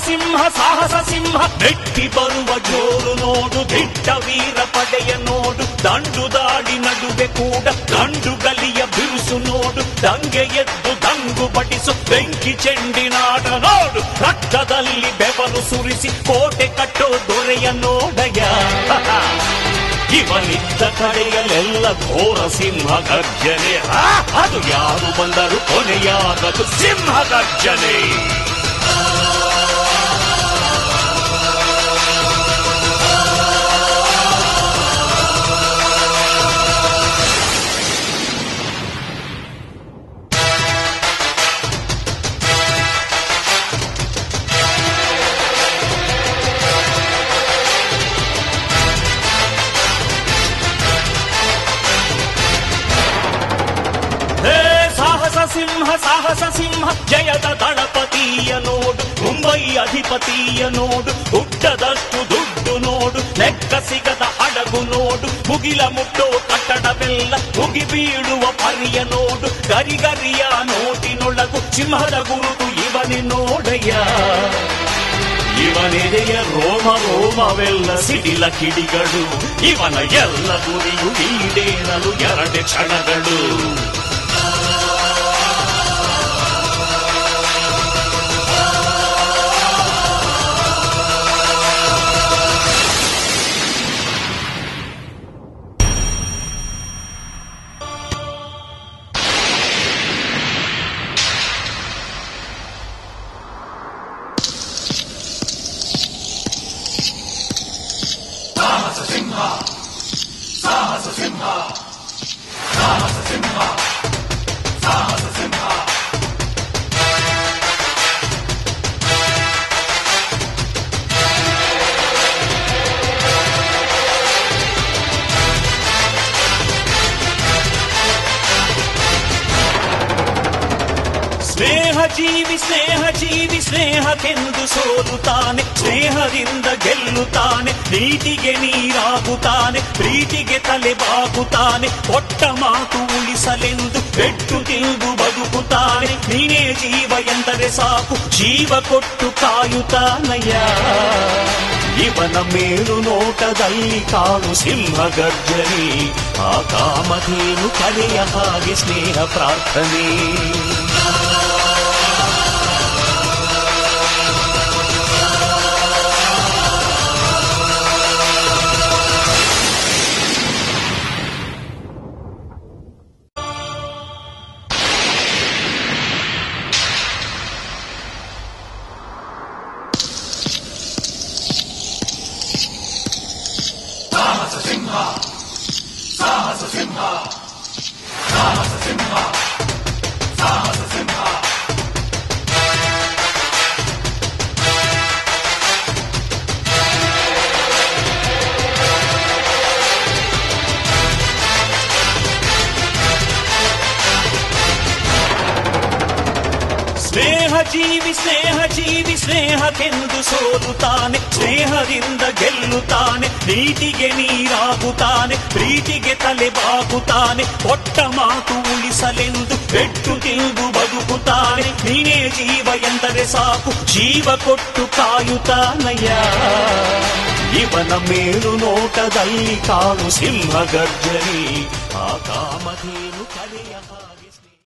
ಸಿಂಹ ಸಾಹಸ ಸಿಂಹ ನೆಟ್ಟಿ ಬರುವ ಜೋರು ನೋಡು, ದಿಟ್ಟ ವೀರ ಪಡೆಯ ನೋಡು, ದಂಡು ದಾಡಿ ನಡುವೆ ಕೂಡ ಗಂಡು ಗಲಿಯ ಬಿರುಸು ನೋಡು, ದಂಗೆ ಎದ್ದು ದಂಗು ಬಡಿಸು ಬೆಂಕಿ ಚೆಂಡಿನಾಟ ನೋಡು, ರಕ್ತದಲ್ಲಿ ಬೆವರು ಸುರಿಸಿ ಕೋಟೆ ಕಟ್ಟೋ ದೊರೆಯ ನೋಡಯ. ಇವನಿದ್ದ ಕಡೆಯಲ್ಲೆಲ್ಲ ಘೋರ ಸಿಂಹ ಗರ್ಜನೆ, ಅದು ಯಾರು ಬಂದರು ಕೊನೆಯಾಗದು ಸಿಂಹ ಗರ್ಜನೆ. ಸಿಂಹ ಸಾಹಸ ಸಿಂಹ ಜಯದ ದಳಪತಿಯ ನೋಡು, ಮುಂಬೈ ಅಧಿಪತಿಯ ನೋಡು, ಹುಟ್ಟದಷ್ಟು ದುಡ್ಡು ನೋಡು, ಲೆಕ್ಕ ಸಿಗದ ಹಡಗು ನೋಡು, ಮುಗಿಲ ಮುಟ್ಟೋ ಕಟ್ಟಡವೆಲ್ಲ ಮುಗಿ ಬೀಳುವ ಪರಿಯ ನೋಡು, ಗರಿಗರಿಯ ನೋಟಿನೊಳಗು ಸಿಂಹದ ಗುರುತು ಇವನೇ ನೋಡಯ್ಯ. ಇವನೆದೆಯ ರೋಮ ರೋಮವೆಲ್ಲ ಸಿಡಿಲ ಕಿಡಿಗಳು, ಇವನ ಎಲ್ಲ ಗುರಿಯು ಈಡೇರಲು 2 ಕ್ಷಣಗಳು. ಜೀವಿ ಸ್ನೇಹ ಜೀವಿ ಸ್ನೇಹಕ್ಕೆಂದು ಸೋಲುತ್ತಾನೆ, ಸ್ನೇಹದಿಂದ ಗೆಲ್ಲುತ್ತಾನೆ, ನೀತಿಗೆ ನೀರಾಗುತ್ತಾನೆ, ಪ್ರೀತಿಗೆ ತಲೆ ಬಾಗುತ್ತಾನೆ, ಕೊಟ್ಟ ಮಾತು ಉಳಿಸಲೆಂದು ಪೆಟ್ಟು ತಿಂದು ಬದುಕುತ್ತಾನೆ, ನೀನೇ ಜೀವ ಎಂದರೆ ಸಾಕು ಜೀವ ಕೊಟ್ಟು ಕಾಯುತ್ತಾನಯ್ಯ. ಇವನ ಮೇಲು ನೋಟದಲ್ಲಿ ಕಾಣು ಸಿಂಹ ಗರ್ಜನೆ, ಆ ಕಾಮಧೇನು ಕಲೆಯ ಹಾಗೆ ಸ್ನೇಹ ಪ್ರಾರ್ಥನೆ. ಜೀವಿ ಸ್ನೇಹ ಜೀವಿ ಸ್ನೇಹಕ್ಕೆಂದು ಸೋಲುತ್ತಾನೆ, ಸ್ನೇಹದಿಂದ ಗೆಲ್ಲುತ್ತಾನೆ, ನೀತಿಗೆ ನೀರಾಗುತ್ತಾನೆ, ಪ್ರೀತಿಗೆ ತಲೆ ಬಾಗುತ್ತಾನೆ, ಕೊಟ್ಟ ಮಾತು ಉಳಿಸಲೆಂದು ಪೆಟ್ಟು ತಿಂದು ಬದುಕುತ್ತಾನೆ, ನೀನೇ ಜೀವ ಎಂದರೆ ಸಾಕು ಜೀವ ಕೊಟ್ಟು ಕಾಯುತ್ತಾನಯ್ಯ. ಇವನ ಮೇಲು ನೋಟದಲ್ಲಿ ಕಾಣು ಸಿಂಹ ಗರ್ಜನೆ, ಆ ಕಾಮಧೇನು ಕಲೆಯ